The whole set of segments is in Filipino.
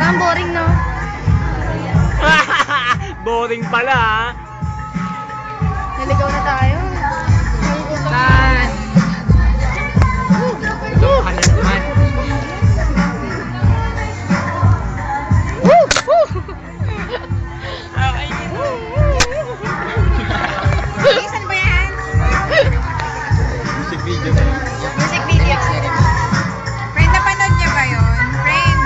Parang boring, no? Boring pala, ha? Naligaw na tayo. Tan! Loka na naman. Saan ba yan? Music video na yun. Music video. Friend, napanood niya ba yun? Friend,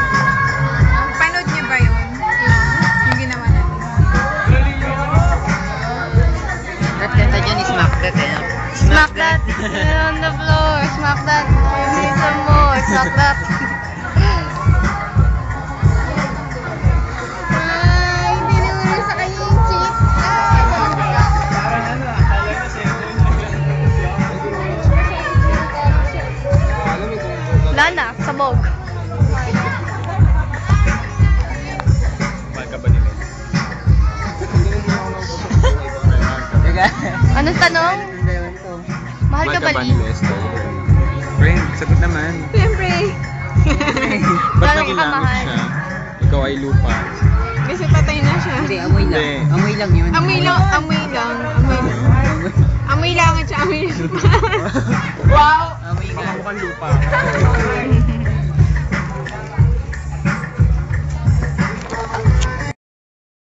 napanood niya ba yun? Yung ginawa natin. That kanta dyan is smack that, eh. Smack that on the floor. Smack that. Need some more. Smack that. Ay, hindi naman sa kanya yung cheat. Wala na, sabog. Mahal ka ba nila? Anong tanong? Mahal ka ba ni? Esther? Friend, sagot naman. Siyempre. Ba't Gano'n ka nakilangot mahal? siya? Ikaw ay lupa. Kasi patay na siya. Hindi, amoy lang. Hindi. Amoy lang yun. Amoy lang, amoy lang. Amoy lang at siya amoy lang. Wow! Amoy nga. Mukhang lupa.